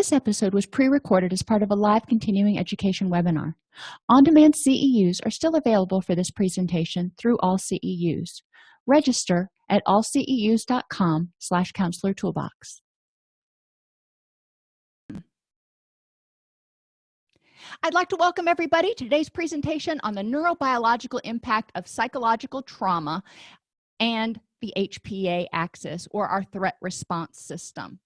This episode was pre-recorded as part of a live continuing education webinar. On-demand CEUs are still available for this presentation through all CEUs. Register at allceus.com/counselor toolbox. I'd like to welcome everybody to today's presentation on the neurobiological impact of psychological trauma and the HPA axis, or our threat response system.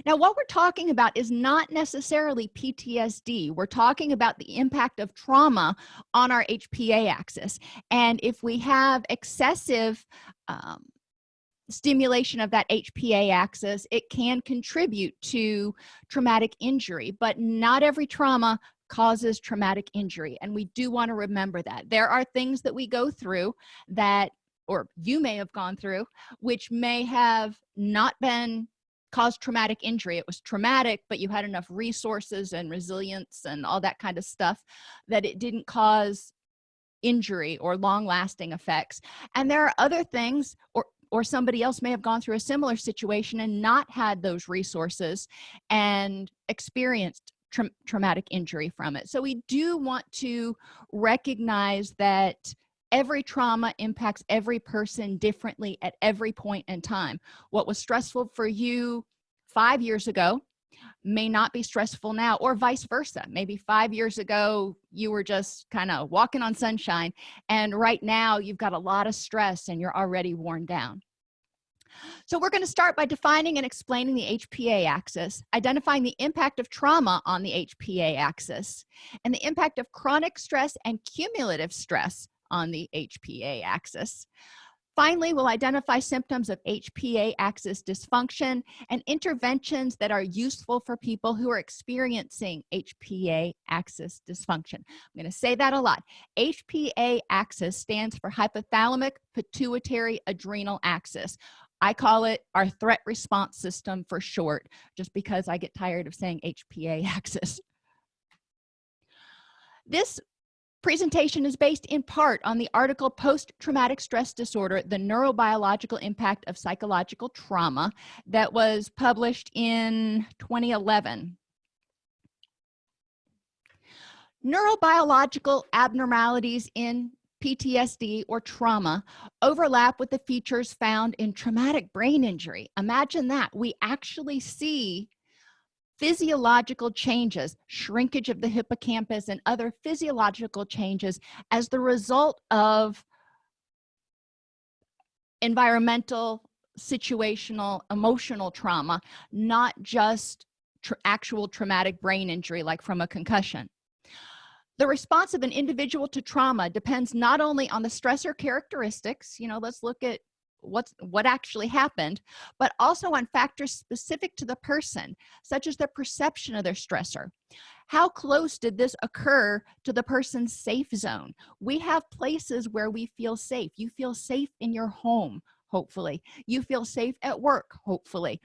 Now, what we're talking about is not necessarily PTSD. We're talking about the impact of trauma on our HPA axis. And if we have excessive stimulation of that HPA axis, it can contribute to traumatic injury, but not every trauma causes traumatic injury. And we do want to remember that. There are things that we go through that, or you may have gone through, which may have not been caused traumatic injury. It was traumatic, but you had enough resources and resilience and all that kind of stuff that it didn't cause injury or long-lasting effects. And there are other things, or somebody else may have gone through a similar situation and not had those resources and experienced traumatic injury from it. So we do want to recognize that every trauma impacts every person differently at every point in time. What was stressful for you 5 years ago may not be stressful now, or vice versa. Maybe 5 years ago you were just kind of walking on sunshine, and right now you've got a lot of stress and you're already worn down. So we're going to start by defining and explaining the HPA axis, identifying the impact of trauma on the HPA axis, and the impact of chronic stress and cumulative stress on the HPA axis. Finally, we'll identify symptoms of HPA axis dysfunction and interventions that are useful for people who are experiencing HPA axis dysfunction. I'm going to say that a lot. HPA axis stands for Hypothalamic-Pituitary-Adrenal Axis. I call it our threat response system for short, just because I get tired of saying HPA axis. This presentation is based in part on the article Post-Traumatic Stress Disorder, the Neurobiological Impact of Psychological Trauma, that was published in 2011. Neurobiological abnormalities in PTSD or trauma overlap with the features found in traumatic brain injury. Imagine that. We actually see physiological changes, shrinkage of the hippocampus and other physiological changes as the result of environmental, situational, emotional trauma, not just actual traumatic brain injury like from a concussion. The response of an individual to trauma depends not only on the stressor characteristics, let's look at what actually happened, but also on factors specific to the person, such as their perception of their stressor. How close did this occur to the person's safe zone? We have places where we feel safe. You feel safe in your home, hopefully. You feel safe at work, hopefully.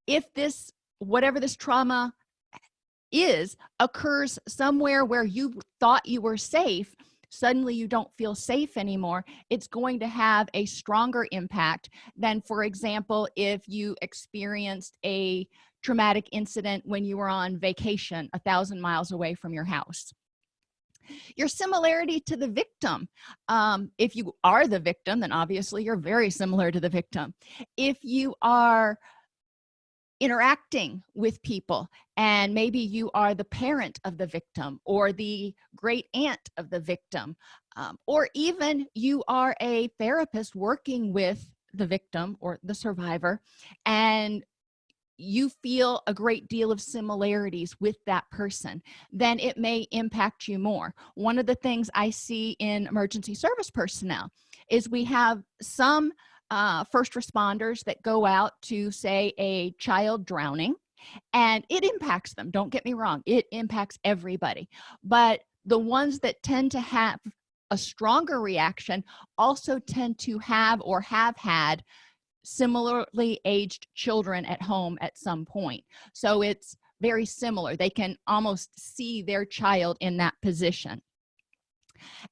If whatever this trauma is, occurs somewhere where you thought you were safe, suddenly you don't feel safe anymore, it's going to have a stronger impact than, for example, if you experienced a traumatic incident when you were on vacation 1,000 miles away from your house. Your similarity to the victim. If you are the victim, then obviously you're very similar to the victim. If you are interacting with people and maybe you are the parent of the victim or the great aunt of the victim, or even you are a therapist working with the victim or the survivor, and you feel a great deal of similarities with that person, then it may impact you more. One of the things I see in emergency service personnel is we have some first responders that go out to, say, a child drowning, and it impacts them. Don't get me wrong, it impacts everybody. But the ones that tend to have a stronger reaction also tend to have or have had similarly aged children at home at some point. So it's very similar. They can almost see their child in that position.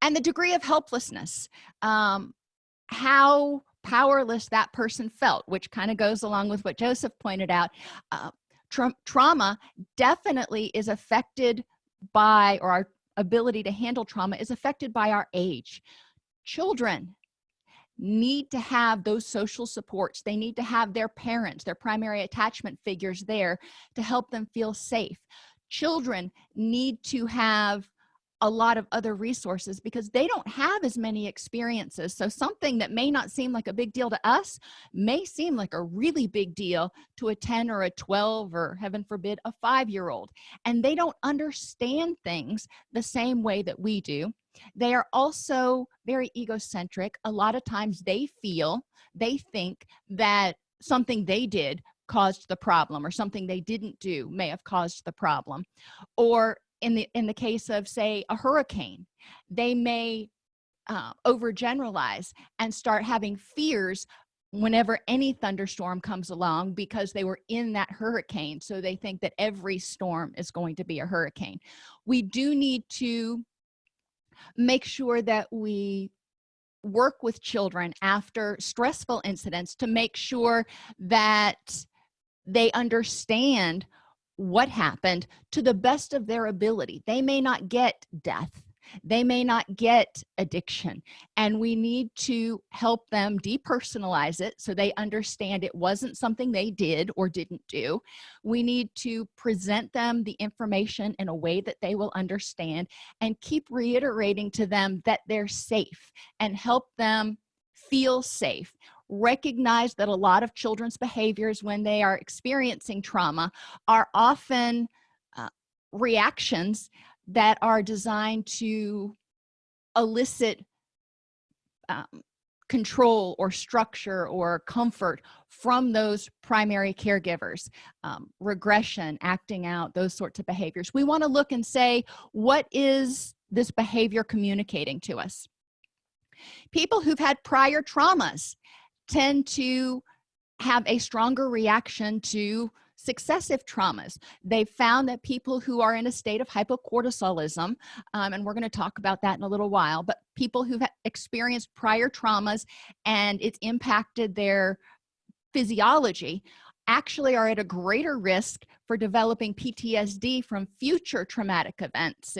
And the degree of helplessness, how powerless that person felt, which kind of goes along with what Joseph pointed out. Trauma definitely is affected by, or our ability to handle trauma is affected by our age. Children need to have those social supports. They need to have their parents, their primary attachment figures there to help them feel safe. Children need to have a lot of other resources because they don't have as many experiences. So something that may not seem like a big deal to us may seem like a really big deal to a 10 or a 12 or, heaven forbid, a 5-year-old. And they don't understand things the same way that we do. They are also very egocentric. A lot of times they think that something they did caused the problem, or something they didn't do may have caused the problem. Or in the case of, say, a hurricane, they may overgeneralize and start having fears whenever any thunderstorm comes along because they were in that hurricane. So they think that every storm is going to be a hurricane. We do need to make sure that we work with children after stressful incidents to make sure that they understand what happened to the best of their ability. They may not get death. They may not get addiction, and we need to help them depersonalize it so they understand it wasn't something they did or didn't do. We need to present them the information in a way that they will understand, and keep reiterating to them that they're safe and help them feel safe. Recognize that a lot of children's behaviors when they are experiencing trauma are often reactions that are designed to elicit control or structure or comfort from those primary caregivers. Regression, acting out, those sorts of behaviors. We want to look and say, what is this behavior communicating to us? People who've had prior traumas tend to have a stronger reaction to successive traumas. They've found that people who are in a state of hypocortisolism, and we're going to talk about that in a little while, but people who've experienced prior traumas and it's impacted their physiology actually are at a greater risk for developing PTSD from future traumatic events.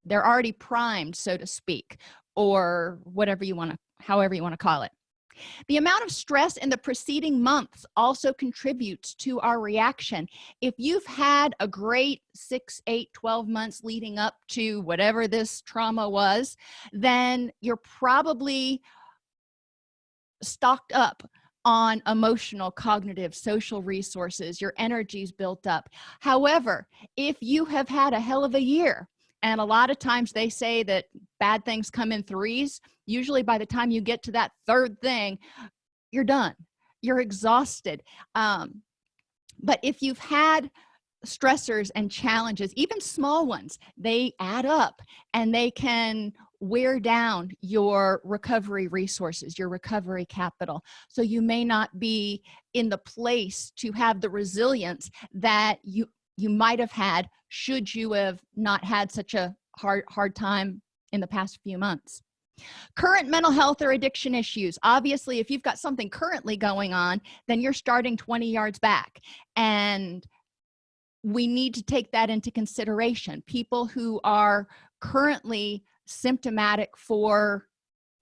They're already primed, so to speak, or whatever you want to, however you want to call it. The amount of stress in the preceding months also contributes to our reaction. If you've had a great 6, 8, 12 months leading up to whatever this trauma was, then you're probably stocked up on emotional, cognitive, social resources. Your energy's built up. However, if you have had a hell of a year, and a lot of times they say that bad things come in threes, usually by the time you get to that third thing, you're done. You're exhausted. But if you've had stressors and challenges, even small ones, they add up and they can wear down your recovery resources, your recovery capital. So you may not be in the place to have the resilience that you might have had should you have not had such a hard time in the past few months. Current mental health or addiction issues. Obviously, if you've got something currently going on, then you're starting 20 yards back. And we need to take that into consideration. People who are currently symptomatic for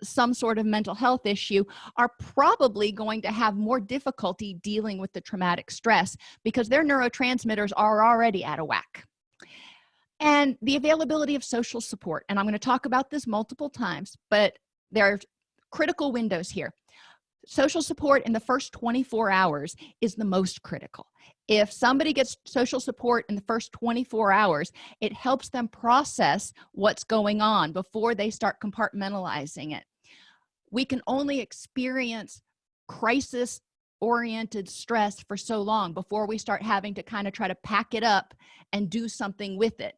some sort of mental health issue are probably going to have more difficulty dealing with the traumatic stress because their neurotransmitters are already out of whack. And the availability of social support, and I'm going to talk about this multiple times, but there are critical windows here. Social support in the first 24 hours is the most critical. If somebody gets social support in the first 24 hours, it helps them process what's going on before they start compartmentalizing it. We can only experience crisis-oriented stress for so long before we start having to kind of try to pack it up and do something with it.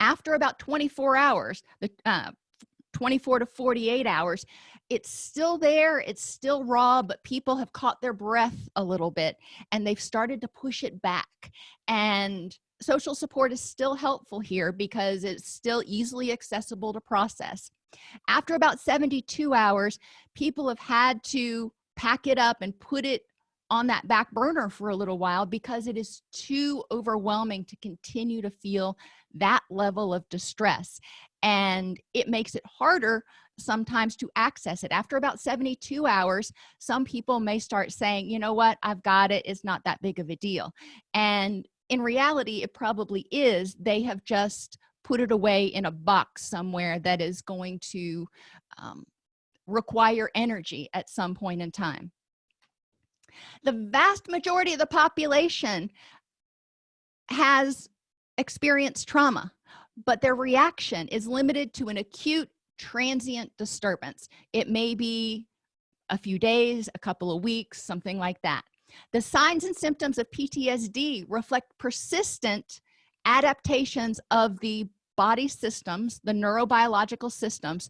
After about 24 hours, 24 to 48 hours, it's still there, it's still raw, but people have caught their breath a little bit and they've started to push it back. And social support is still helpful here because it's still easily accessible to process. After about 72 hours, people have had to pack it up and put it on that back burner for a little while because it is too overwhelming to continue to feel that level of distress, and it makes it harder sometimes to access it. After about 72 hours, some people may start saying, you know what, I've got it, it's not that big of a deal. And in reality, it probably is. They have just put it away in a box somewhere that is going to require energy at some point in time. The vast majority of the population has experienced trauma, but their reaction is limited to an acute transient disturbance. It may be a few days, a couple of weeks, something like that. The signs and symptoms of PTSD reflect persistent adaptations of the body systems, the neurobiological systems,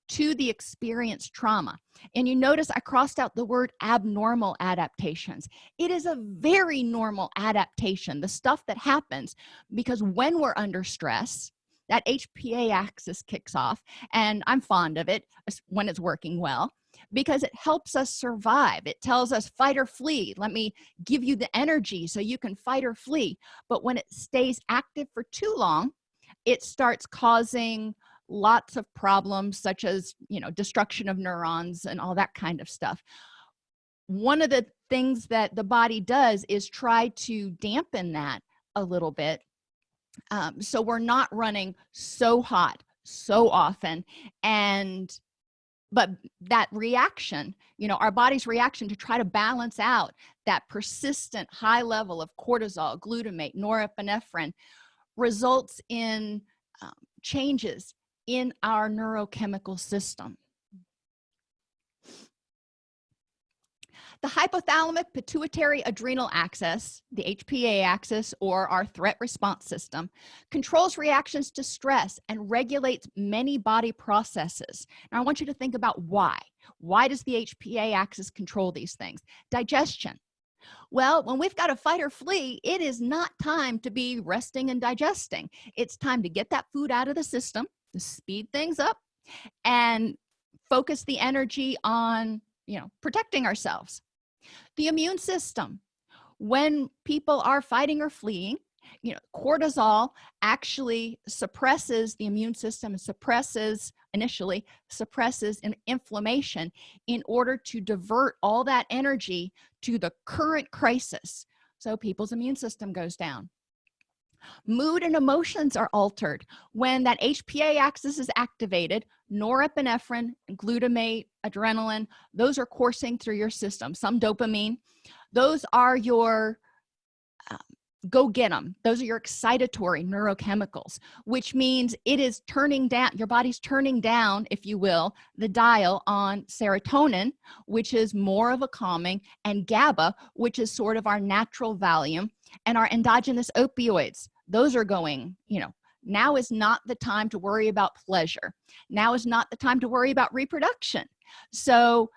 to the experienced trauma. And you notice I crossed out the word abnormal adaptations. It is a very normal adaptation, the stuff that happens because when we're under stress, that HPA axis kicks off, and I'm fond of it when it's working well because it helps us survive. It tells us fight or flee. Let me give you the energy so you can fight or flee. But when it stays active for too long, it starts causing lots of problems such as, destruction of neurons and all that kind of stuff. One of the things that the body does is try to dampen that a little bit, so we're not running so hot so often. But that reaction, our body's reaction to try to balance out that persistent high level of cortisol, glutamate, norepinephrine results in changes in our neurochemical system. The hypothalamic-pituitary-adrenal axis, the HPA axis, or our threat response system, controls reactions to stress and regulates many body processes. Now, I want you to think about why. Why does the HPA axis control these things? Digestion. Well, when we've got to fight or flee, it is not time to be resting and digesting. It's time to get that food out of the system, to speed things up, and focus the energy on, protecting ourselves. The immune system. When people are fighting or fleeing, cortisol actually suppresses the immune system and initially suppresses an inflammation in order to divert all that energy to the current crisis. So people's immune system goes down. Mood and emotions are altered. When that HPA axis is activated, norepinephrine, glutamate, adrenaline, those are coursing through your system. Some dopamine. Those are your go get them. Those are your excitatory neurochemicals, which means it is turning down, your body's turning down, if you will, the dial on serotonin, which is more of a calming, and GABA, which is sort of our natural Valium, and our endogenous opioids. Those are going, now is not the time to worry about pleasure. Now is not the time to worry about reproduction. So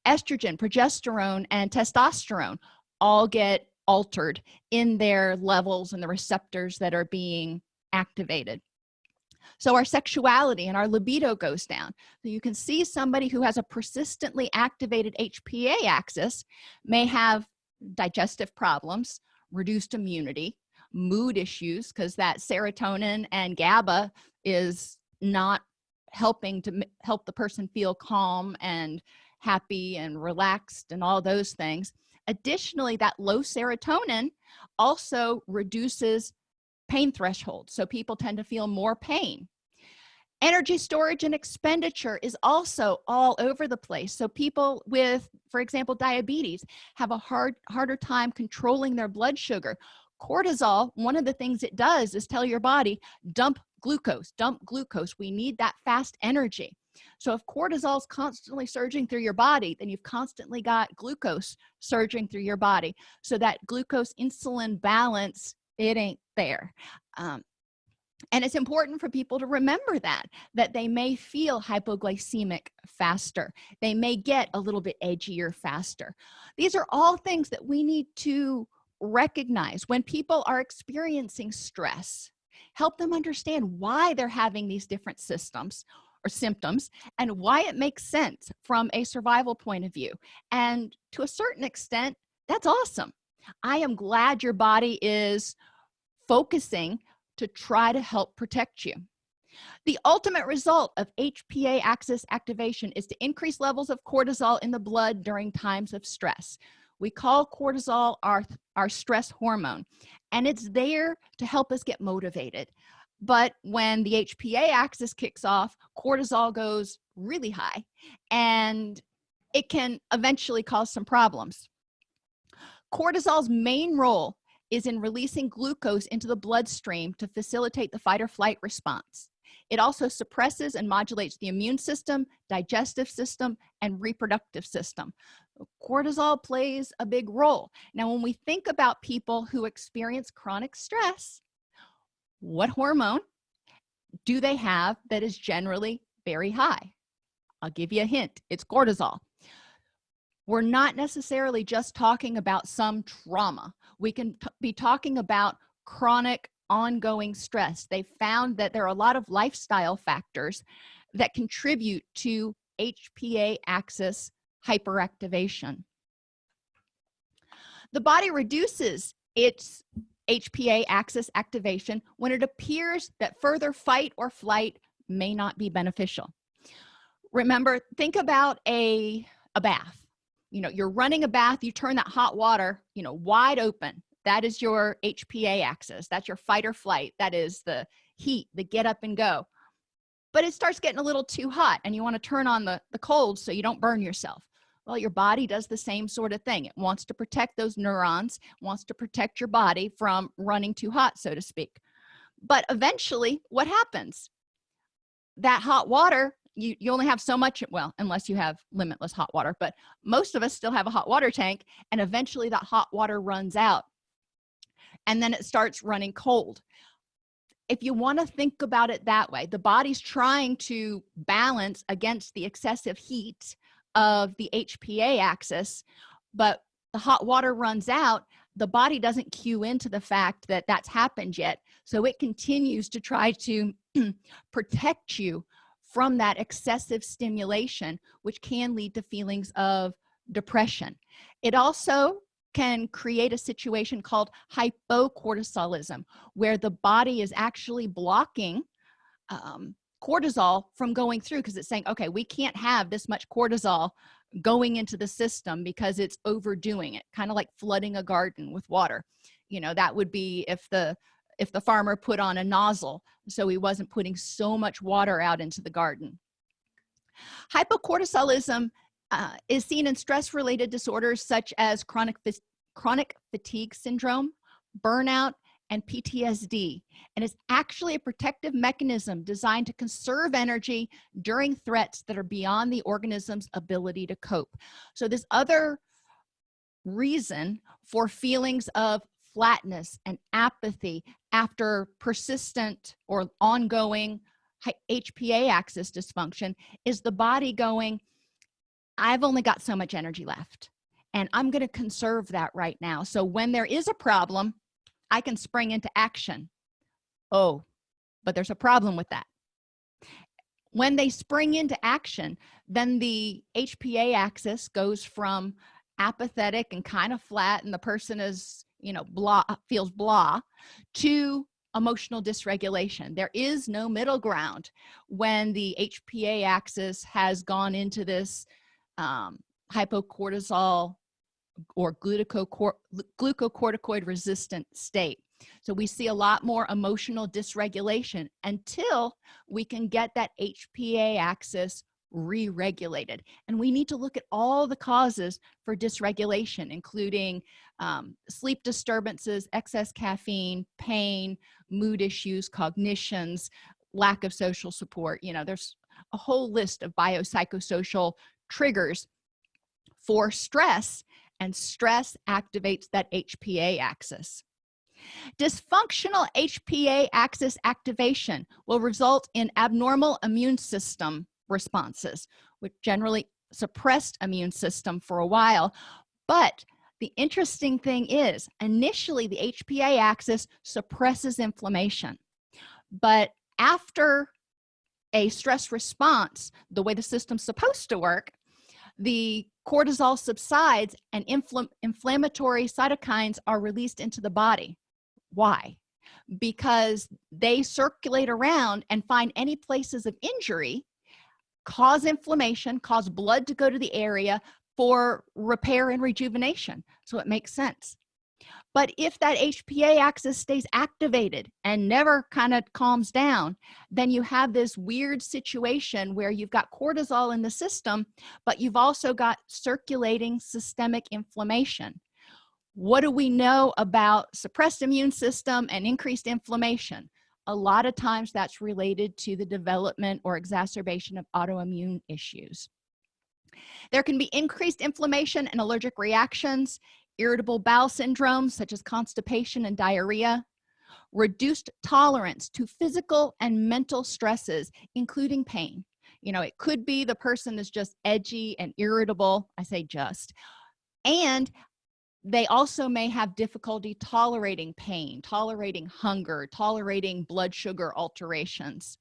estrogen, progesterone, and testosterone all get altered in their levels and the receptors that are being activated. So our sexuality and our libido goes down. So you can see somebody who has a persistently activated HPA axis may have digestive problems, reduced immunity, mood issues, because that serotonin and GABA is not helping to help the person feel calm and happy and relaxed and all those things. Additionally, that low serotonin also reduces pain thresholds, so people tend to feel more pain. Energy storage and expenditure is also all over the place. So people with, for example, diabetes have a harder time controlling their blood sugar. Cortisol, one of the things it does is tell your body, dump glucose. We need that fast energy. So if cortisol is constantly surging through your body, then you've constantly got glucose surging through your body. So that glucose insulin balance, it ain't there. And it's important for people to remember that they may feel hypoglycemic faster. They may get a little bit edgier faster. These are all things that we need to recognize when people are experiencing stress. Help them understand why they're having these different systems or symptoms, and why it makes sense from a survival point of view. And to a certain extent, that's awesome. I am glad your body is focusing to try to help protect you. The ultimate result of HPA axis activation is to increase levels of cortisol in the blood during times of stress. We call cortisol our stress hormone, and it's there to help us get motivated. But when the HPA axis kicks off, cortisol goes really high, and it can eventually cause some problems. Cortisol's main role is in releasing glucose into the bloodstream to facilitate the fight or flight response. It also suppresses and modulates the immune system, digestive system, and reproductive system. Cortisol plays a big role. Now, when we think about people who experience chronic stress, what hormone do they have that is generally very high? I'll give you a hint. It's cortisol. We're not necessarily just talking about some trauma. We can be talking about chronic ongoing stress. They found that there are a lot of lifestyle factors that contribute to HPA axis hyperactivation. The body reduces its HPA axis activation when it appears that further fight or flight may not be beneficial. Remember, think about a bath. You're running a bath, you turn that hot water, wide open. That is your HPA axis. That's your fight or flight. That is the heat, the get up and go. But it starts getting a little too hot, and you want to turn on the cold so you don't burn yourself. Well, your body does the same sort of thing. It wants to protect those neurons, wants to protect your body from running too hot, so to speak. But eventually, what happens? That hot water, you only have so much, well, unless you have limitless hot water, but most of us still have a hot water tank, and eventually that hot water runs out, and then it starts running cold. If you want to think about it that way, the body's trying to balance against the excessive heat of the HPA axis, but the hot water runs out. The body doesn't cue into the fact that that's happened yet, so it continues to try to protect you from that excessive stimulation, which can lead to feelings of depression. It also can create a situation called hypocortisolism, where the body is actually blocking cortisol from going through, because it's saying, okay, we can't have this much cortisol going into the system because it's overdoing it, kind of like flooding a garden with water. That would be if the farmer put on a nozzle so he wasn't putting so much water out into the garden. Hypocortisolism is seen in stress-related disorders such as chronic fatigue syndrome, burnout, and PTSD, and is actually a protective mechanism designed to conserve energy during threats that are beyond the organism's ability to cope. So this other reason for feelings of flatness and apathy after persistent or ongoing HPA axis dysfunction is the body going, I've only got so much energy left, and I'm going to conserve that right now. So when there is a problem, I can spring into action. Oh, but there's a problem with that. When they spring into action, then the HPA axis goes from apathetic and kind of flat, and the person is, blah, feels blah, to emotional dysregulation. There is no middle ground when the HPA axis has gone into this hypocortisol or glucocorticoid resistant state. So we see a lot more emotional dysregulation until we can get that HPA axis re-regulated. And we need to look at all the causes for dysregulation, including sleep disturbances, excess caffeine, pain, mood issues, cognitions, lack of social support. There's a whole list of biopsychosocial triggers for stress, and stress activates that HPA axis. Dysfunctional HPA axis activation will result in abnormal immune system responses, which generally suppressed immune system for a while. But the interesting thing is, initially the HPA axis suppresses inflammation, but after a stress response, the way the system's supposed to work, the cortisol subsides and inflammatory cytokines are released into the body. Why? Because they circulate around and find any places of injury, cause inflammation, cause blood to go to the area for repair and rejuvenation. So it makes sense. But if that HPA axis stays activated and never kind of calms down, then you have this weird situation where you've got cortisol in the system, but you've also got circulating systemic inflammation. What do we know about suppressed immune system and increased inflammation? A lot of times that's related to the development or exacerbation of autoimmune issues. There can be increased inflammation and allergic reactions, irritable bowel syndromes such as constipation and diarrhea, reduced tolerance to physical and mental stresses, including pain. It could be the person is just edgy and irritable. I say just. And they also may have difficulty tolerating pain, tolerating hunger, tolerating blood sugar alterations.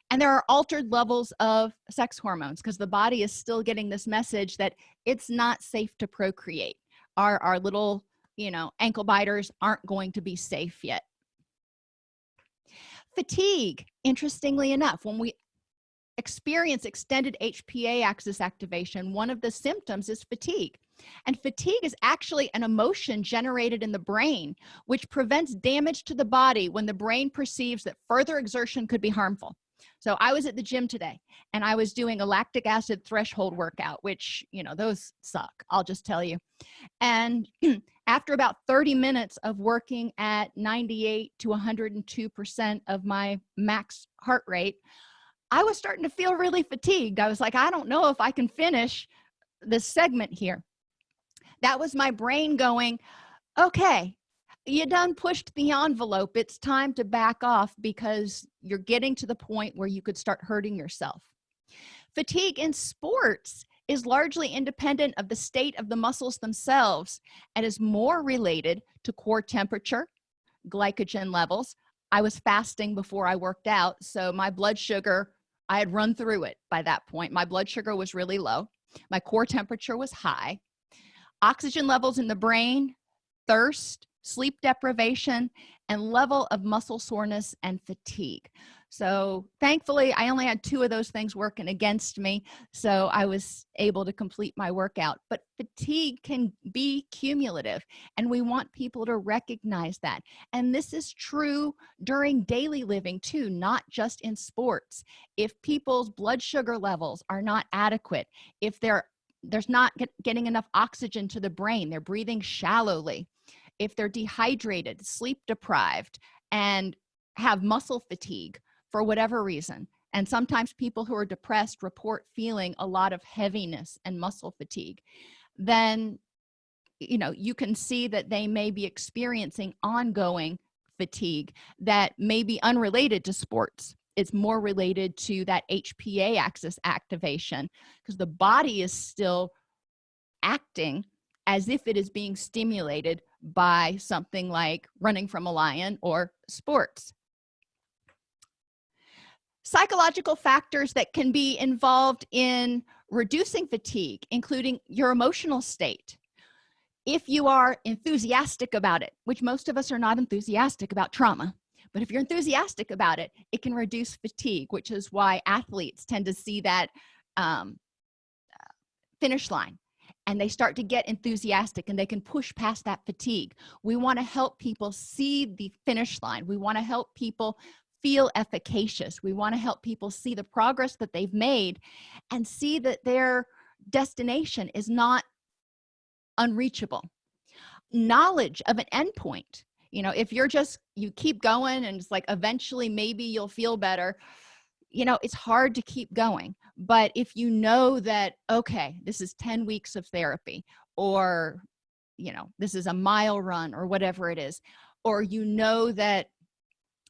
And there are altered levels of sex hormones because the body is still getting this message that it's not safe to procreate. Our little, ankle biters aren't going to be safe yet. Fatigue, interestingly enough, when we experience extended HPA axis activation, one of the symptoms is fatigue. And fatigue is actually an emotion generated in the brain, which prevents damage to the body when the brain perceives that further exertion could be harmful. So I was at the gym today and I was doing a lactic acid threshold workout, which, those suck, I'll just tell you. And after about 30 minutes of working at 98 to 102% of my max heart rate, I was starting to feel really fatigued. I was like, I don't know if I can finish this segment here. That was my brain going, okay, you done pushed the envelope. It's time to back off because you're getting to the point where you could start hurting yourself. Fatigue in sports is largely independent of the state of the muscles themselves and is more related to core temperature, glycogen levels. I was fasting before I worked out, so my blood sugar, I had run through it by that point. My blood sugar was really low. My core temperature was high. Oxygen levels in the brain, thirst, sleep deprivation, and level of muscle soreness and fatigue. So thankfully, I only had 2 of those things working against me, so I was able to complete my workout. But fatigue can be cumulative, and we want people to recognize that. And this is true during daily living too, not just in sports. If people's blood sugar levels are not adequate, if there's not getting enough oxygen to the brain, they're breathing shallowly, if they're dehydrated, sleep deprived, and have muscle fatigue for whatever reason. And sometimes people who are depressed report feeling a lot of heaviness and muscle fatigue. Then, you can see that they may be experiencing ongoing fatigue that may be unrelated to sports. It's more related to that HPA axis activation because the body is still acting as if it is being stimulated by something like running from a lion or sports. Psychological factors that can be involved in reducing fatigue, including your emotional state. If you are enthusiastic about it, which most of us are not enthusiastic about trauma, but if you're enthusiastic about it, it can reduce fatigue, which is why athletes tend to see that finish line. And they start to get enthusiastic and they can push past that fatigue. We want to help people see the finish line. We want to help people feel efficacious. We want to help people see the progress that they've made and see that their destination is not unreachable. Knowledge of an endpoint. If you keep going and it's like eventually maybe you'll feel better, it's hard to keep going. But if you know that, okay, this is 10 weeks of therapy, or, this is a mile run or whatever it is, or that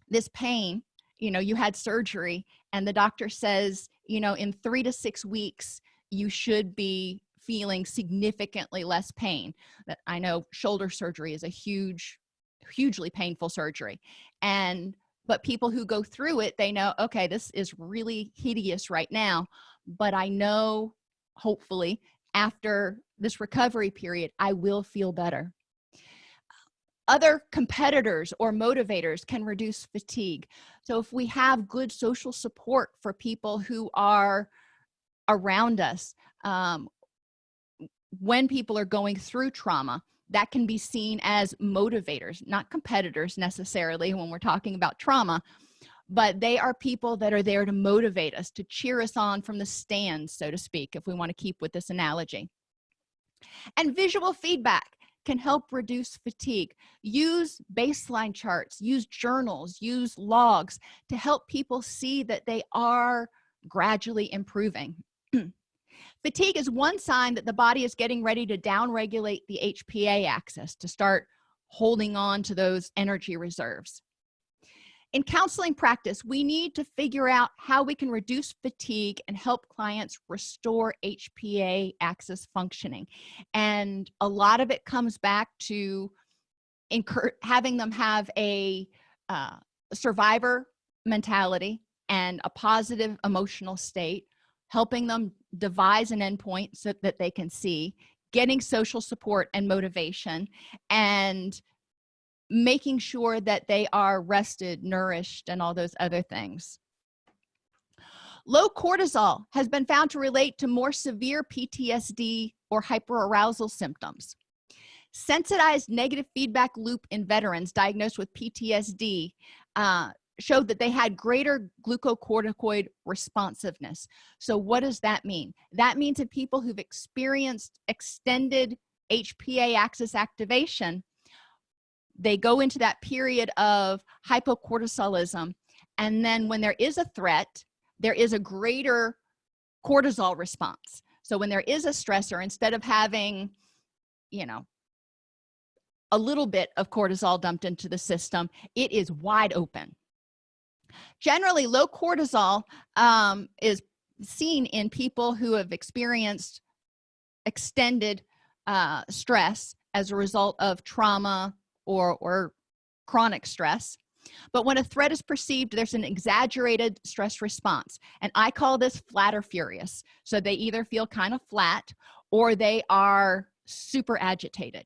this pain, you had surgery and the doctor says, in 3 to 6 weeks, you should be feeling significantly less pain. That I know shoulder surgery is a hugely painful surgery. And But people who go through it, they know, okay, this is really hideous right now, but I know hopefully after this recovery period I will feel better. Other competitors or motivators can reduce fatigue. So if we have good social support for people who are around us, when people are going through trauma, that can be seen as motivators, not competitors necessarily when we're talking about trauma, but they are people that are there to motivate us, to cheer us on from the stands, so to speak, if we want to keep with this analogy. And visual feedback can help reduce fatigue. Use baseline charts, use journals, use logs to help people see that they are gradually improving. Fatigue is one sign that the body is getting ready to downregulate the HPA axis, to start holding on to those energy reserves. In counseling practice, we need to figure out how we can reduce fatigue and help clients restore HPA axis functioning. And a lot of it comes back to having them have a survivor mentality and a positive emotional state, helping them devise an endpoint so that they can see, getting social support and motivation, and making sure that they are rested, nourished, and all those other things. Low cortisol has been found to relate to more severe PTSD or hyperarousal symptoms. Sensitized negative feedback loop in veterans diagnosed with PTSD showed that they had greater glucocorticoid responsiveness. So what does that mean? That means that people who've experienced extended HPA axis activation, they go into that period of hypocortisolism, and then when there is a threat, there is a greater cortisol response. So when there is a stressor, instead of having, you know, a little bit of cortisol dumped into the system, it is wide open. Generally, low cortisol is seen in people who have experienced extended stress as a result of trauma or chronic stress. But when a threat is perceived, there's an exaggerated stress response, and I call this flat or furious. So they either feel kind of flat or they are super agitated.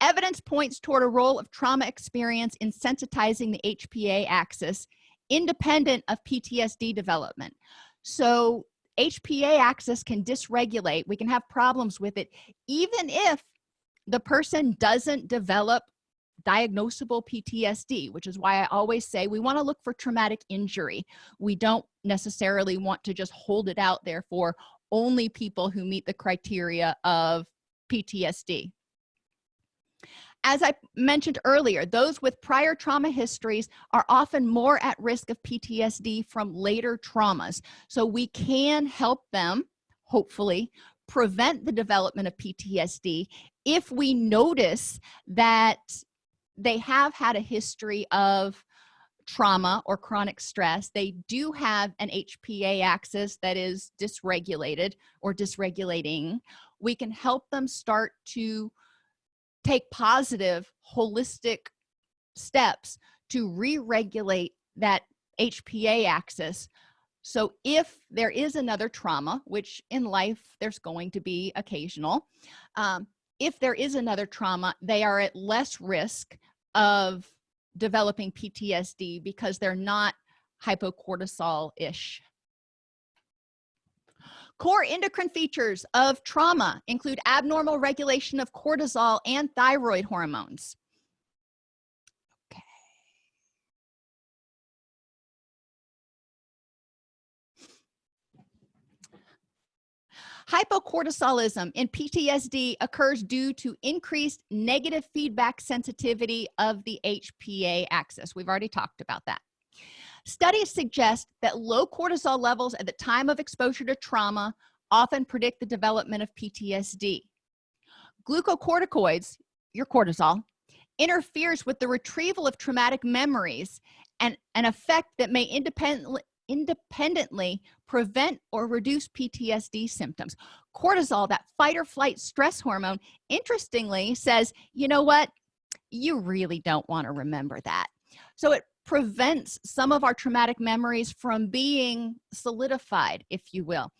Evidence points toward a role of trauma experience in sensitizing the HPA axis, independent of PTSD development. So HPA axis can dysregulate. We can have problems with it even if the person doesn't develop diagnosable PTSD, which is why I always say we want to look for traumatic injury. We don't necessarily want to just hold it out there for only people who meet the criteria of PTSD. As I mentioned earlier, those with prior trauma histories are often more at risk of PTSD from later traumas. So we can help them, hopefully, prevent the development of PTSD if we notice that they have had a history of trauma or chronic stress. They do have an HPA axis that is dysregulated or dysregulating. We can help them start to take positive, holistic steps to re-regulate that HPA axis. So if there is another trauma, which in life there's going to be occasional, if there is another trauma, they are at less risk of developing PTSD because they're not hypocortisol-ish. Core endocrine features of trauma include abnormal regulation of cortisol and thyroid hormones. Okay. Hypocortisolism in PTSD occurs due to increased negative feedback sensitivity of the HPA axis. We've already talked about that. Studies suggest that low cortisol levels at the time of exposure to trauma often predict the development of PTSD. Glucocorticoids, your cortisol, interferes with the retrieval of traumatic memories, and an effect that may independently prevent or reduce PTSD symptoms. Cortisol, that fight or flight stress hormone, interestingly says, you know what, you really don't want to remember that. So it prevents some of our traumatic memories from being solidified, if you will,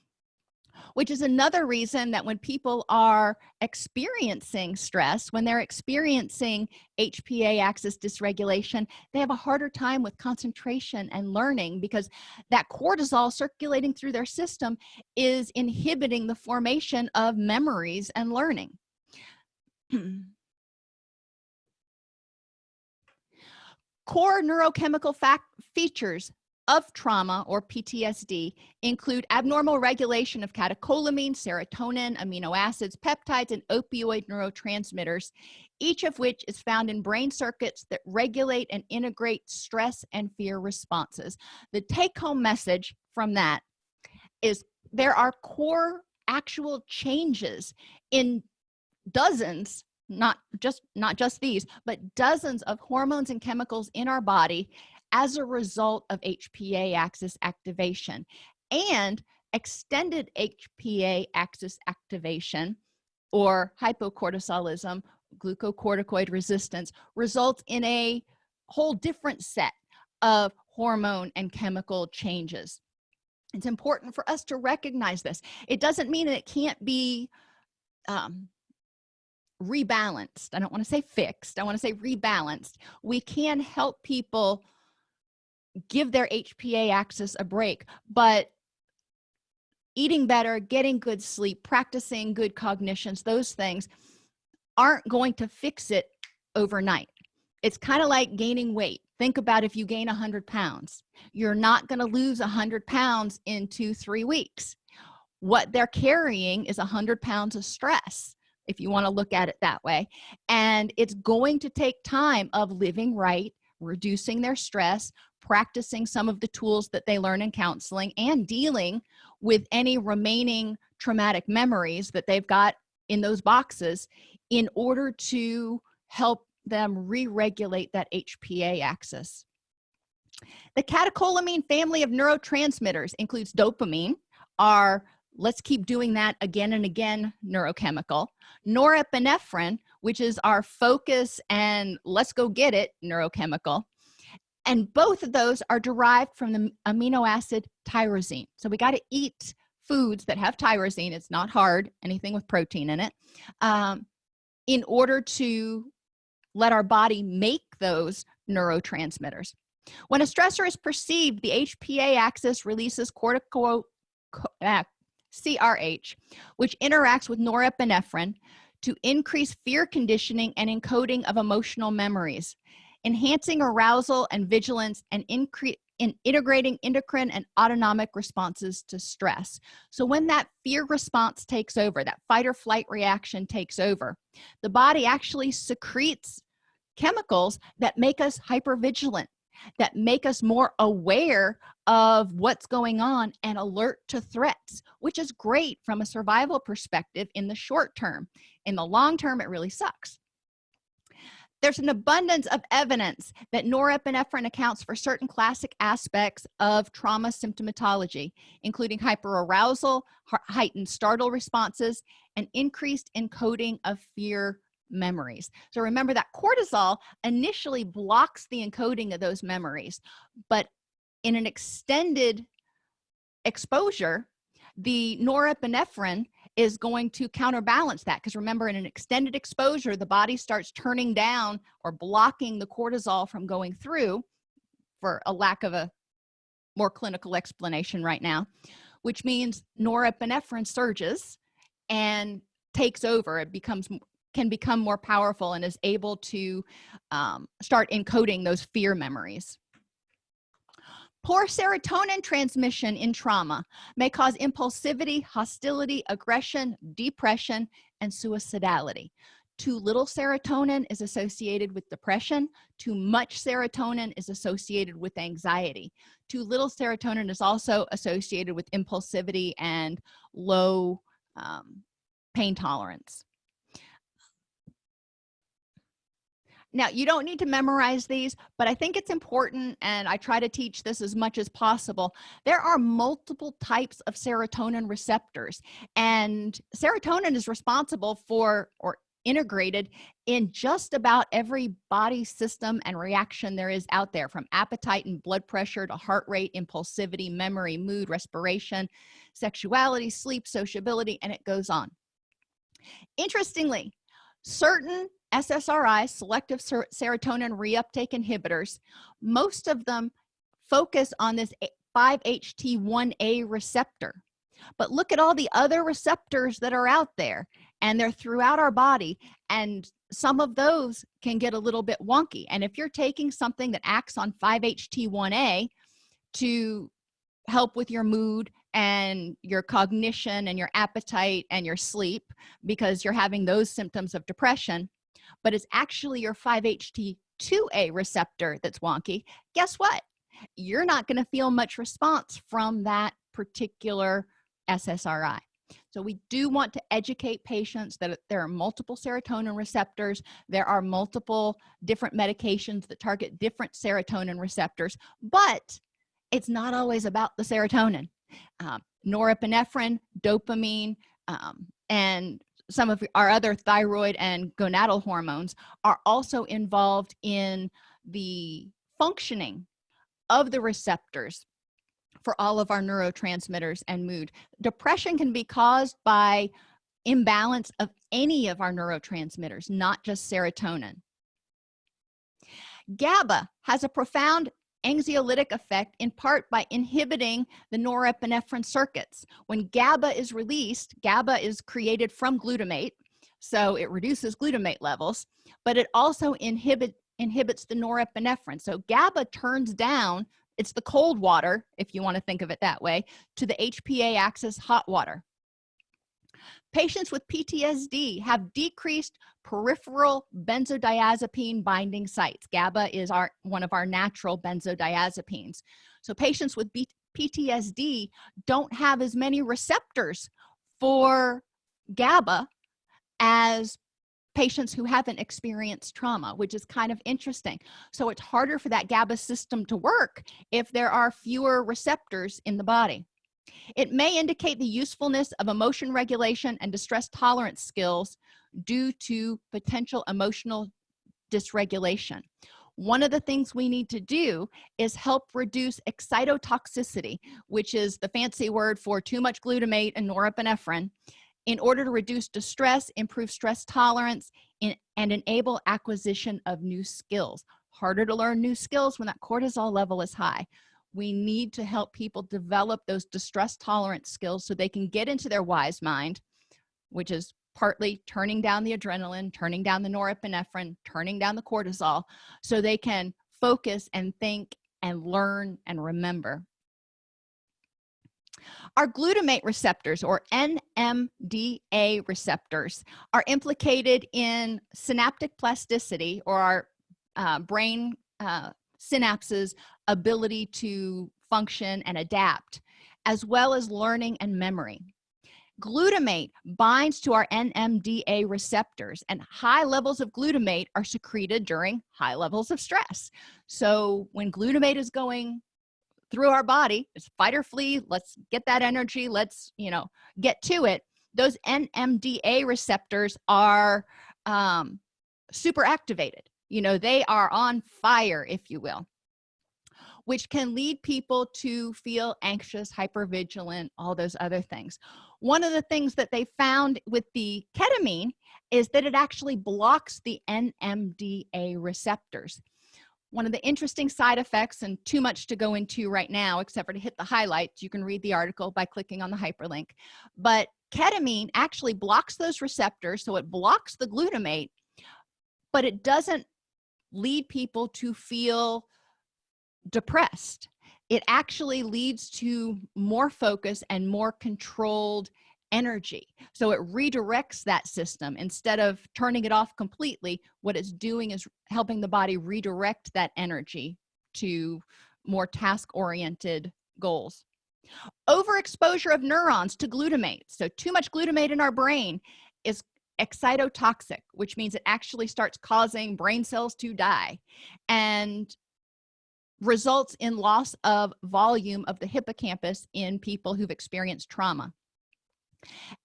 which is another reason that when people are experiencing stress, when they're experiencing HPA axis dysregulation, they have a harder time with concentration and learning, because that cortisol circulating through their system is inhibiting the formation of memories and learning. Core neurochemical features of trauma or PTSD include abnormal regulation of catecholamine, serotonin, amino acids, peptides, and opioid neurotransmitters, each of which is found in brain circuits that regulate and integrate stress and fear responses. The take-home message from that is there are core actual changes in dozens, not just these, but dozens of hormones and chemicals in our body as a result of HPA axis activation. And extended HPA axis activation, or hypocortisolism, glucocorticoid resistance, results in a whole different set of hormone and chemical changes. It's important for us to recognize this. It doesn't mean that it can't be rebalanced. I don't want to say fixed. I want to say rebalanced. We can help people give their HPA axis a break, but eating better, getting good sleep, practicing good cognitions, those things aren't going to fix it overnight. It's kind of like gaining weight. Think about if you gain 100 pounds. You're not going to lose 100 pounds in 2-3 weeks. What they're carrying is 100 pounds of stress, if you want to look at it that way. And it's going to take time of living right, reducing their stress, practicing some of the tools that they learn in counseling, and dealing with any remaining traumatic memories that they've got in those boxes in order to help them re-regulate that HPA axis. The catecholamine family of neurotransmitters includes dopamine, our let's keep doing that again and again neurochemical, norepinephrine, which is our focus and let's go get it neurochemical, and both of those are derived from the amino acid tyrosine. So we got to eat foods that have tyrosine. It's not hard, anything with protein in it, in order to let our body make those neurotransmitters. When a stressor is perceived, the HPA axis releases CRH, which interacts with norepinephrine to increase fear conditioning and encoding of emotional memories, enhancing arousal and vigilance, and integrating endocrine and autonomic responses to stress. So when that fear response takes over, that fight or flight reaction takes over, the body actually secretes chemicals that make us hypervigilant, that make us more aware of what's going on and alert to threats, which is great from a survival perspective in the short term. In the long term, it really sucks. There's an abundance of evidence that norepinephrine accounts for certain classic aspects of trauma symptomatology, including hyperarousal, heightened startle responses, and increased encoding of fear memories. So remember that cortisol initially blocks the encoding of those memories, but in an extended exposure, the norepinephrine is going to counterbalance that, because remember, in an extended exposure, the body starts turning down or blocking the cortisol from going through, for a lack of a more clinical explanation right now, which means norepinephrine surges and takes over. It can become more powerful and is able to start encoding those fear memories. Poor serotonin transmission in trauma may cause impulsivity, hostility, aggression, depression, and suicidality. Too little serotonin is associated with depression. Too much serotonin is associated with anxiety. Too little serotonin is also associated with impulsivity and low pain tolerance. Now, you don't need to memorize these, but I think it's important, and I try to teach this as much as possible. There are multiple types of serotonin receptors, and serotonin is responsible for, or integrated in just about every body system and reaction there is out there, from appetite and blood pressure to heart rate, impulsivity, memory, mood, respiration, sexuality, sleep, sociability, and it goes on. Interestingly, certain SSRIs, selective serotonin reuptake inhibitors, most of them focus on this 5-HT1A receptor. But look at all the other receptors that are out there, and they're throughout our body, and some of those can get a little bit wonky. And if you're taking something that acts on 5-HT1A to help with your mood and your cognition and your appetite and your sleep, because you're having those symptoms of depression, but it's actually your 5-HT2A receptor that's wonky, guess what? You're not going to feel much response from that particular SSRI. So we do want to educate patients that there are multiple serotonin receptors. There are multiple different medications that target different serotonin receptors, but it's not always about the serotonin. Norepinephrine, dopamine, and some of our other thyroid and gonadal hormones are also involved in the functioning of the receptors for all of our neurotransmitters and mood. Depression can be caused by imbalance of any of our neurotransmitters, not just serotonin. GABA has a profound anxiolytic effect, in part by inhibiting the norepinephrine circuits. When GABA is released, GABA is created from glutamate, so it reduces glutamate levels, but it also inhibits the norepinephrine. So GABA turns down, it's the cold water, if you want to think of it that way, to the HPA axis hot water. Patients with PTSD have decreased peripheral benzodiazepine binding sites. GABA is one of our natural benzodiazepines. So patients with PTSD don't have as many receptors for GABA as patients who haven't experienced trauma, which is kind of interesting. So it's harder for that GABA system to work if there are fewer receptors in the body. It may indicate the usefulness of emotion regulation and distress tolerance skills due to potential emotional dysregulation. One of the things we need to do is help reduce excitotoxicity, which is the fancy word for too much glutamate and norepinephrine, in order to reduce distress, improve stress tolerance, and enable acquisition of new skills. Harder to learn new skills when that cortisol level is high. We need to help people develop those distress tolerance skills so they can get into their wise mind, which is partly turning down the adrenaline, turning down the norepinephrine, turning down the cortisol, so they can focus and think and learn and remember. Our glutamate receptors, or NMDA receptors, are implicated in synaptic plasticity, or our brain synapses' ability to function and adapt, as well as learning and memory. Glutamate binds to our NMDA receptors, and high levels of glutamate are secreted during high levels of stress. So when glutamate is going through our body, it's fight or flee, let's get that energy, let's get to it. Those NMDA receptors are super activated. They are on fire, if you will, which can lead people to feel anxious, hypervigilant, all those other things. One of the things that they found with the ketamine is that it actually blocks the NMDA receptors. One of the interesting side effects, and too much to go into right now except for to hit the highlights, you can read the article by clicking on the hyperlink, but ketamine actually blocks those receptors, so it blocks the glutamate, but it doesn't lead people to feel depressed. It actually leads to more focus and more controlled energy. So it redirects that system. Instead of turning it off completely, what it's doing is helping the body redirect that energy to more task-oriented goals. Overexposure of neurons to glutamate. So too much glutamate in our brain is excitotoxic, which means it actually starts causing brain cells to die and results in loss of volume of the hippocampus in people who've experienced trauma.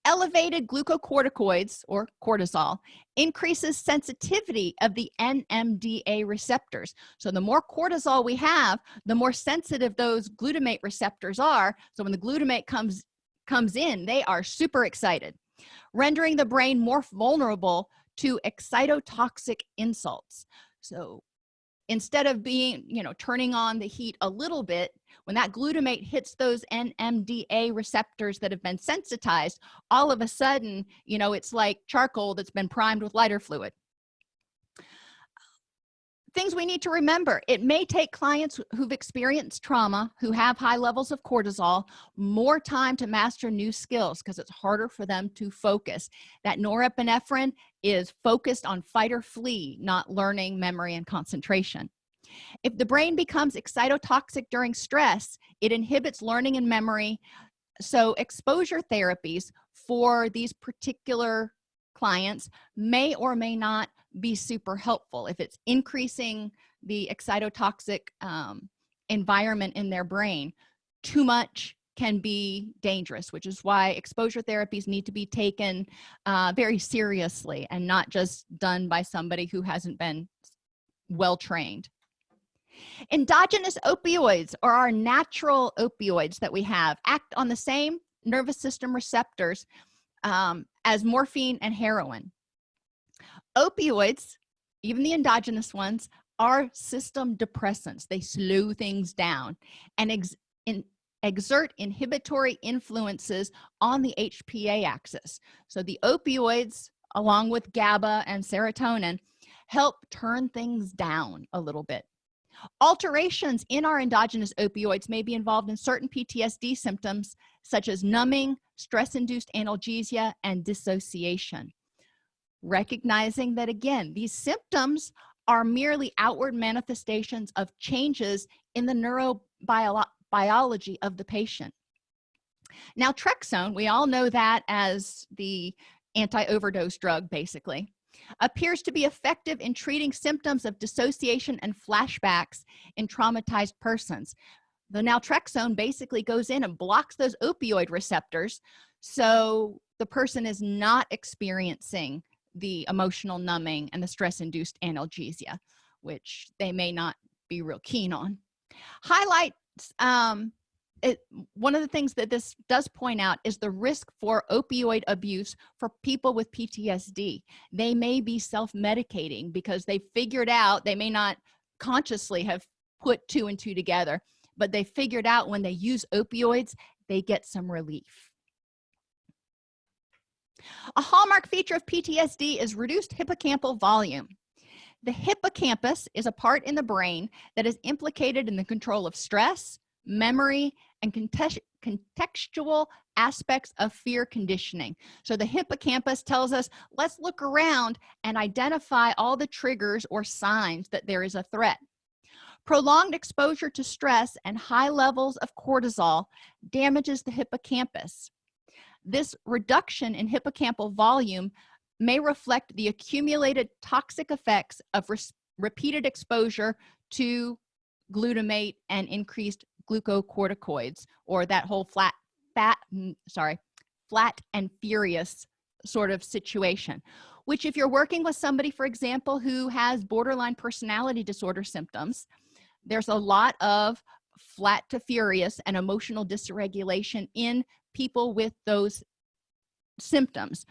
Elevated glucocorticoids, or cortisol, increases sensitivity of the NMDA receptors. So the more cortisol we have, the more sensitive those glutamate receptors are. So when the glutamate comes in, they are super excited, rendering the brain more vulnerable to excitotoxic insults. So instead of being, turning on the heat a little bit, when that glutamate hits those NMDA receptors that have been sensitized, all of a sudden, it's like charcoal that's been primed with lighter fluid. Things we need to remember: it may take clients who've experienced trauma, who have high levels of cortisol, more time to master new skills because it's harder for them to focus. That norepinephrine is focused on fight or flee, not learning, memory, and concentration. If the brain becomes excitotoxic during stress, it inhibits learning and memory. So exposure therapies for these particular clients may or may not be super helpful. If it's increasing the excitotoxic environment in their brain, too much can be dangerous, which is why exposure therapies need to be taken very seriously and not just done by somebody who hasn't been well trained. Endogenous opioids, or our natural opioids that we have, act on the same nervous system receptors as morphine and heroin. Opioids, even the endogenous ones, are system depressants. They slow things down and exert inhibitory influences on the HPA axis. So the opioids, along with GABA and serotonin, help turn things down a little bit. Alterations in our endogenous opioids may be involved in certain PTSD symptoms, such as numbing, stress-induced analgesia, and dissociation. Recognizing that, again, these symptoms are merely outward manifestations of changes in the neurobiology of the patient. Naltrexone, we all know that as the anti-overdose drug, basically, appears to be effective in treating symptoms of dissociation and flashbacks in traumatized persons. The naltrexone basically goes in and blocks those opioid receptors, so the person is not experiencing the emotional numbing and the stress-induced analgesia, which they may not be real keen on. Highlights one of the things that this does point out is the risk for opioid abuse for people with PTSD. They may be self-medicating because they figured out, they may not consciously have put two and two together, but they figured out when they use opioids, they get some relief. A hallmark feature of PTSD is reduced hippocampal volume. The hippocampus is a part in the brain that is implicated in the control of stress, memory, and contextual aspects of fear conditioning. So the hippocampus tells us, let's look around and identify all the triggers or signs that there is a threat. Prolonged exposure to stress and high levels of cortisol damages the hippocampus. This reduction in hippocampal volume may reflect the accumulated toxic effects of repeated exposure to glutamate and increased glucocorticoids, or that whole flat and furious sort of situation, which, if you're working with somebody, for example, who has borderline personality disorder symptoms, there's a lot of flat to furious and emotional dysregulation in people with those symptoms.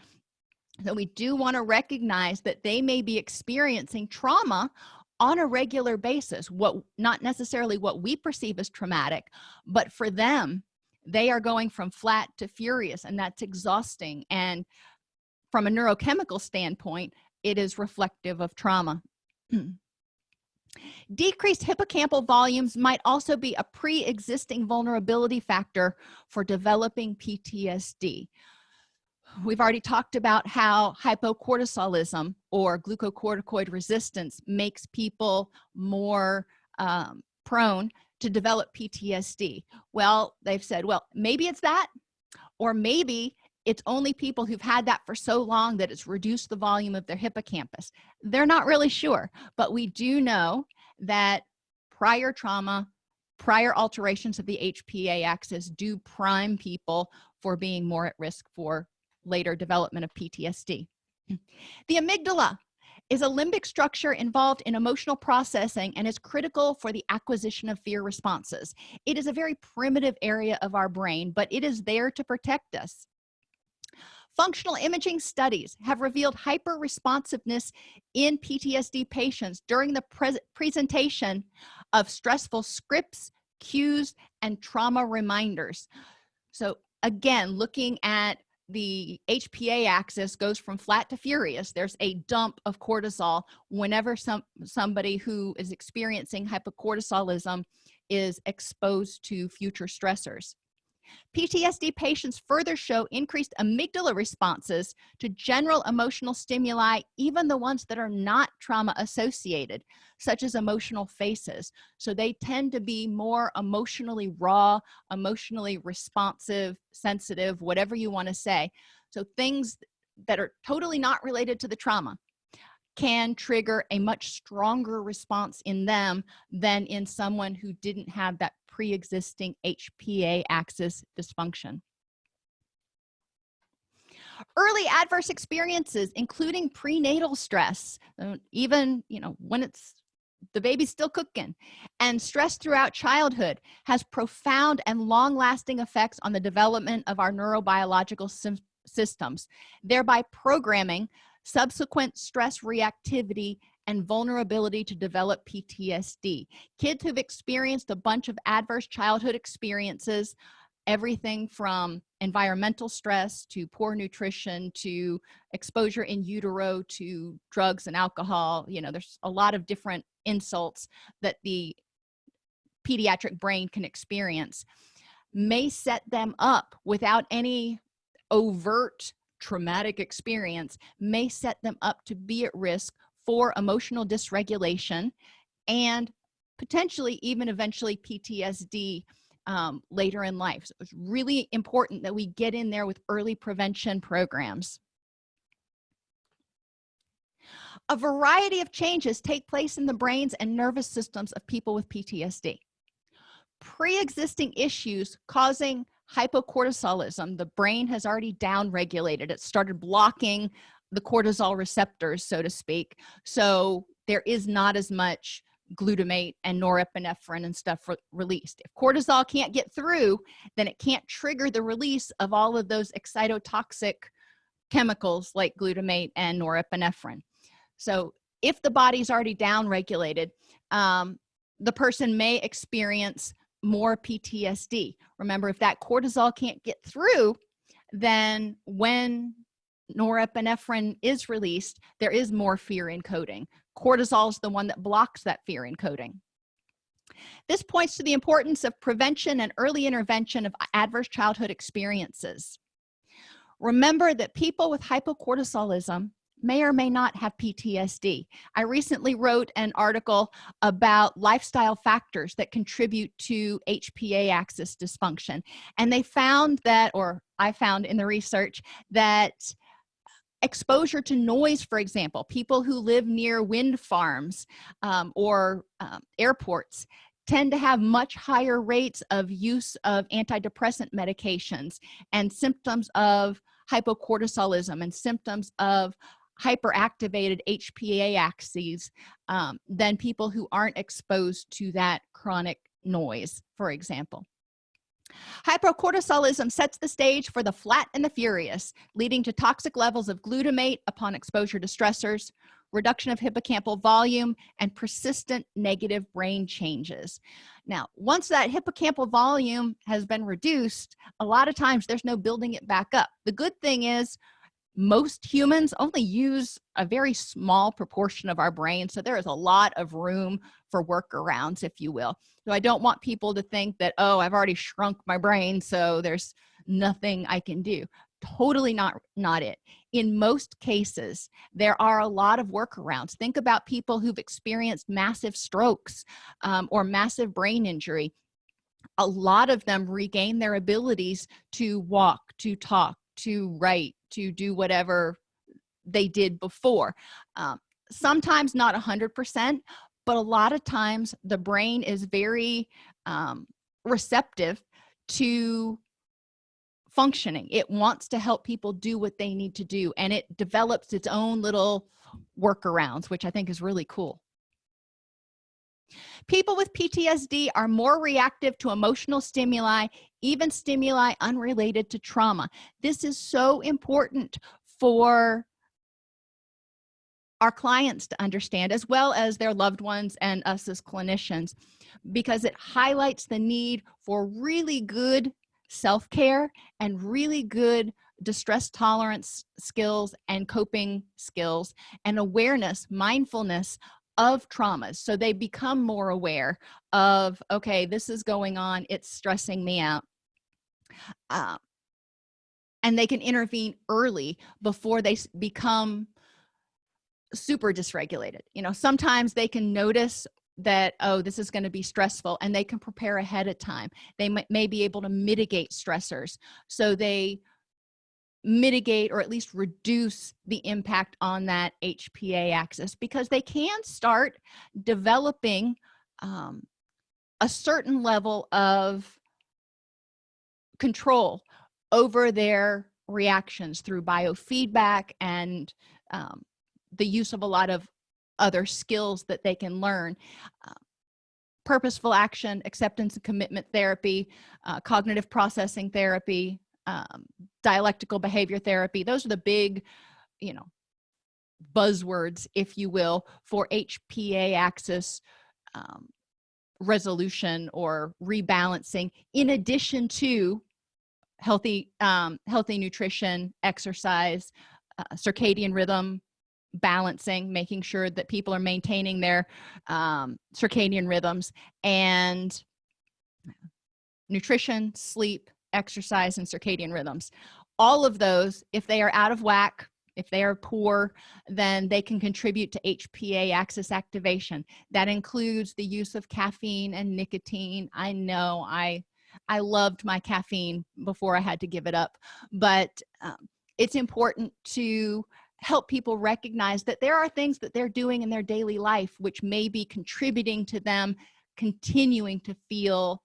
So we do want to recognize that they may be experiencing trauma on a regular basis, not necessarily what we perceive as traumatic, but for them, they are going from flat to furious, and that's exhausting. And from a neurochemical standpoint, it is reflective of trauma. Decreased hippocampal volumes might also be a pre-existing vulnerability factor for developing PTSD. We've already talked about how hypocortisolism, or glucocorticoid resistance, makes people more prone to develop PTSD. Well, they've said, well, maybe it's that, or maybe it's only people who've had that for so long that it's reduced the volume of their hippocampus. They're not really sure, but we do know that prior trauma, prior alterations of the HPA axis do prime people for being more at risk for later development of PTSD. The amygdala is a limbic structure involved in emotional processing and is critical for the acquisition of fear responses. It is a very primitive area of our brain, but it is there to protect us. Functional imaging studies have revealed hyper-responsiveness in PTSD patients during the presentation of stressful scripts, cues, and trauma reminders. So again, looking at the HPA axis goes from flat to furious. There's a dump of cortisol whenever somebody who is experiencing hypercortisolism is exposed to future stressors. PTSD patients further show increased amygdala responses to general emotional stimuli, even the ones that are not trauma associated, such as emotional faces. So they tend to be more emotionally raw, emotionally responsive, sensitive, whatever you want to say. So things that are totally not related to the trauma can trigger a much stronger response in them than in someone who didn't have that pre-existing HPA axis dysfunction. Early adverse experiences, including prenatal stress, even when the baby's still cooking, and stress throughout childhood, has profound and long-lasting effects on the development of our neurobiological systems, thereby programming subsequent stress reactivity and vulnerability to develop PTSD. Kids who've experienced a bunch of adverse childhood experiences, everything from environmental stress to poor nutrition to exposure in utero to drugs and alcohol, there's a lot of different insults that the pediatric brain can experience, may set them up without any overt traumatic experience, may set them up to be at risk for emotional dysregulation and potentially even eventually PTSD later in life. So it's really important that we get in there with early prevention programs. A variety of changes take place in the brains and nervous systems of people with PTSD. Pre-existing issues causing hypocortisolism, the brain has already downregulated. It started blocking the cortisol receptors, so to speak. So there is not as much glutamate and norepinephrine and stuff released. If cortisol can't get through, then it can't trigger the release of all of those excitotoxic chemicals like glutamate and norepinephrine. So if the body's already downregulated, the person may experience more PTSD. Remember, if that cortisol can't get through, then when norepinephrine is released, there is more fear encoding. Cortisol is the one that blocks that fear encoding. This points to the importance of prevention and early intervention of adverse childhood experiences. Remember that people with hypocortisolism may or may not have PTSD. I recently wrote an article about lifestyle factors that contribute to HPA axis dysfunction, and they found that, or I found in the research, that exposure to noise, for example, people who live near wind farms or airports tend to have much higher rates of use of antidepressant medications and symptoms of hypocortisolism and symptoms of hyperactivated HPA axes than people who aren't exposed to that chronic noise, for example. Hypercortisolism sets the stage for the flat and the furious, leading to toxic levels of glutamate upon exposure to stressors, reduction of hippocampal volume, and persistent negative brain changes. Now, once that hippocampal volume has been reduced, a lot of times there's no building it back up. The good thing is most humans only use a very small proportion of our brain, so there is a lot of room for workarounds, if you will. So I don't want people to think that, oh, I've already shrunk my brain, so there's nothing I can do. Totally not it. In most cases, there are a lot of workarounds. Think about people who've experienced massive strokes or massive brain injury. A lot of them regain their abilities to walk, to talk, to write, to do whatever they did before. Sometimes not 100%, but a lot of times the brain is very receptive to functioning. It wants to help people do what they need to do, and it develops its own little workarounds, which I think is really cool. People with PTSD are more reactive to emotional stimuli, even stimuli unrelated to trauma. This is so important for our clients to understand, as well as their loved ones and us as clinicians, because it highlights the need for really good self-care and really good distress tolerance skills and coping skills and awareness, mindfulness of traumas. So they become more aware of, okay, this is going on, it's stressing me out. And they can intervene early before they become super dysregulated. You know, sometimes they can notice that, oh, this is going to be stressful, and they can prepare ahead of time. They may be able to mitigate stressors, so they mitigate or at least reduce the impact on that HPA axis, because they can start developing a certain level of control over their reactions through biofeedback and the use of a lot of other skills that they can learn. Purposeful action, acceptance and commitment therapy, cognitive processing therapy, dialectical behavior therapy. Those are the big, you know, buzzwords, if you will, for HPA axis resolution or rebalancing, in addition to healthy nutrition, exercise, circadian rhythm balancing, making sure that people are maintaining their circadian rhythms, and nutrition, sleep, exercise, and circadian rhythms. All of those, if they are out of whack, if they are poor, then they can contribute to HPA axis activation. That includes the use of caffeine and nicotine. I know I loved my caffeine before I had to give it up, but it's important to help people recognize that there are things that they're doing in their daily life which may be contributing to them continuing to feel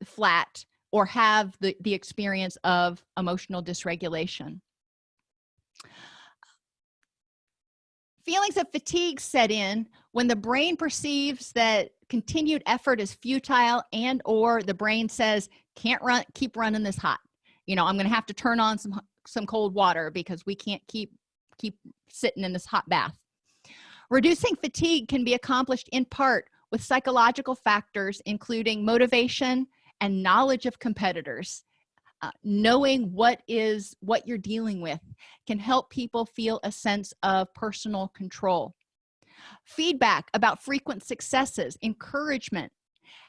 flat or have the experience of emotional dysregulation. Feelings of fatigue set in when the brain perceives that continued effort is futile, and or the brain says, can't keep running this hot. You know, I'm going to have to turn on some cold water because we can't keep sitting in this hot bath. Reducing fatigue can be accomplished in part with psychological factors, including motivation and knowledge of competitors. Knowing what you're dealing with can help people feel a sense of personal control. Feedback about frequent successes, encouragement,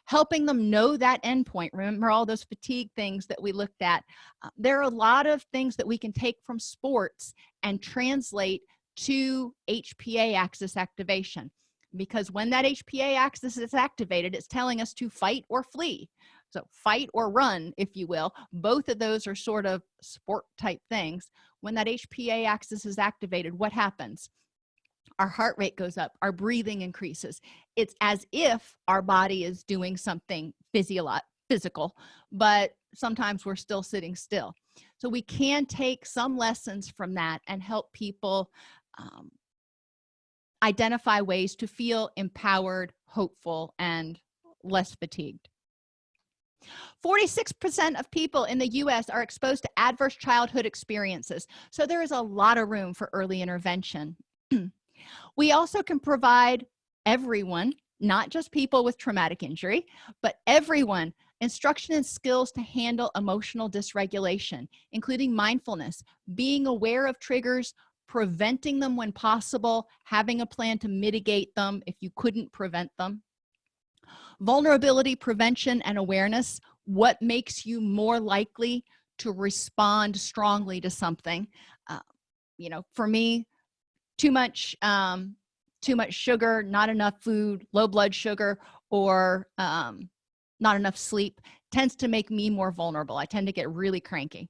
helping them know that endpoint. Remember all those fatigue things that we looked at? There are a lot of things that we can take from sports and translate to HPA axis activation, because when that HPA axis is activated, it's telling us to fight or flee. So fight or run, if you will. Both of those are sort of sport type things. When that HPA axis is activated, what happens? Our heart rate goes up, our breathing increases. It's as if our body is doing something physical, but sometimes we're still sitting still. So we can take some lessons from that and help people identify ways to feel empowered, hopeful, and less fatigued. 46% of people in the US are exposed to adverse childhood experiences, so there is a lot of room for early intervention. We also can provide everyone, not just people with traumatic injury, but everyone, instruction and skills to handle emotional dysregulation, including mindfulness, being aware of triggers, preventing them when possible, having a plan to mitigate them if you couldn't prevent them. Vulnerability prevention and awareness, what makes you more likely to respond strongly to something. You know, for me, too much sugar, not enough food, low blood sugar, or not enough sleep tends to make me more vulnerable. I tend to get really cranky.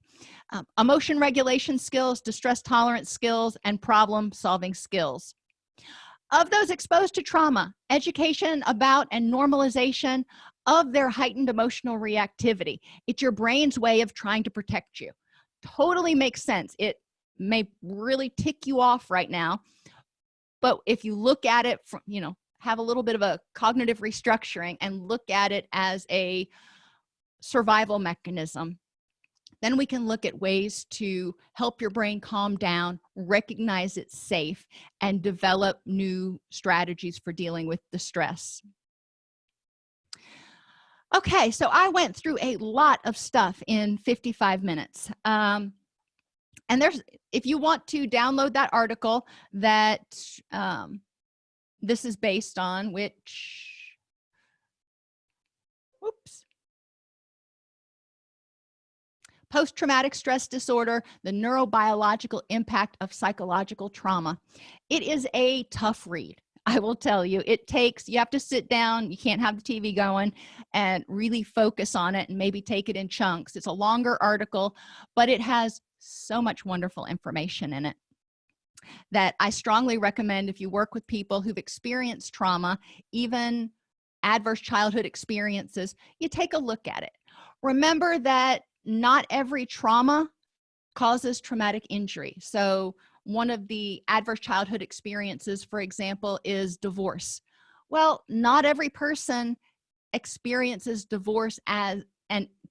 Emotion regulation skills, distress tolerance skills, and problem solving skills. Of those exposed to trauma, education about and normalization of their heightened emotional reactivity. It's your brain's way of trying to protect you. Totally makes sense. It may really tick you off right now, but if you look at it from, have a little bit of a cognitive restructuring and look at it as a survival mechanism, then we can look at ways to help your brain calm down, recognize it's safe, and develop new strategies for dealing with the stress. Okay, so I went through a lot of stuff in 55 minutes. And if you want to download that article that this is based on, Post-traumatic stress disorder, the neurobiological impact of psychological trauma. It is a tough read. I will tell you, you have to sit down, you can't have the TV going, and really focus on it and maybe take it in chunks. It's a longer article, but it has so much wonderful information in it that I strongly recommend if you work with people who've experienced trauma, even adverse childhood experiences, you take a look at it. Remember that not every trauma causes traumatic injury. So one of the adverse childhood experiences, for example, is divorce. Well, not every person experiences divorce and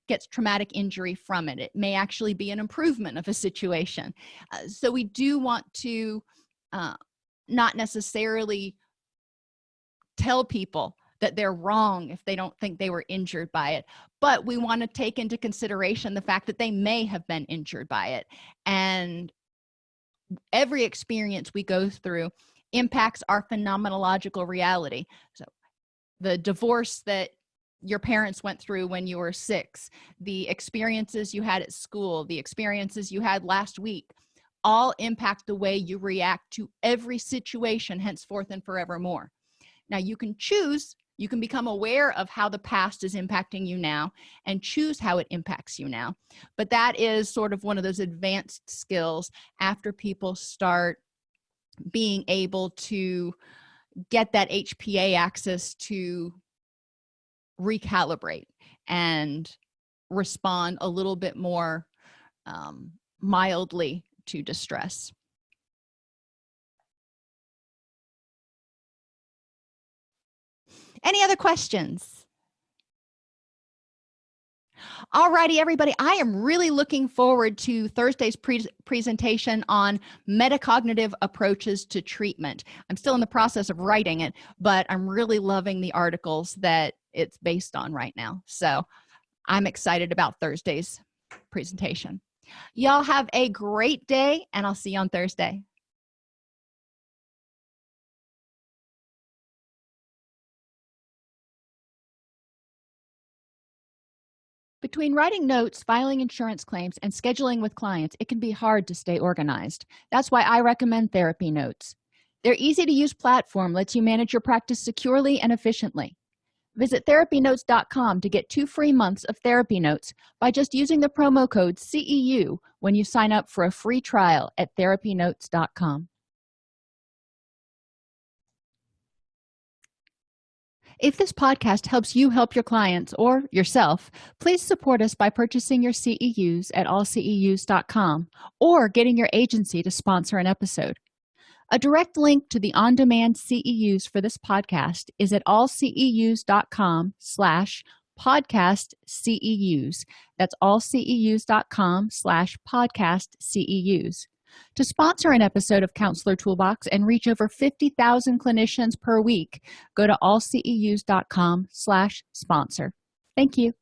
gets traumatic injury from it. It may actually be an improvement of a situation. So we do want to not necessarily tell people that they're wrong if they don't think they were injured by it, but we want to take into consideration the fact that they may have been injured by it. And every experience we go through impacts our phenomenological reality. So the divorce that your parents went through when you were 6, the experiences you had at school, the experiences you had last week, all impact the way you react to every situation henceforth and forevermore. Now you can choose, you can become aware of how the past is impacting you now and choose how it impacts you now. But that is sort of one of those advanced skills after people start being able to get that HPA axis to recalibrate and respond a little bit more mildly to distress. Any other questions? Alrighty, everybody, I am really looking forward to Thursday's presentation on metacognitive approaches to treatment. I'm still in the process of writing it, but I'm really loving the articles that it's based on right now. So I'm excited about Thursday's presentation. Y'all have a great day, and I'll see you on Thursday. Between writing notes, filing insurance claims, and scheduling with clients, it can be hard to stay organized. That's why I recommend Therapy Notes. Their easy-to-use platform lets you manage your practice securely and efficiently. Visit therapynotes.com to get 2 free months of Therapy Notes by just using the promo code CEU when you sign up for a free trial at therapynotes.com. If this podcast helps you help your clients or yourself, please support us by purchasing your CEUs at allceus.com or getting your agency to sponsor an episode. A direct link to the on-demand CEUs for this podcast is at allceus.com/podcast CEUs. That's allceus.com/podcast CEUs. To sponsor an episode of Counselor Toolbox and reach over 50,000 clinicians per week, go to allceus.com/sponsor. Thank you.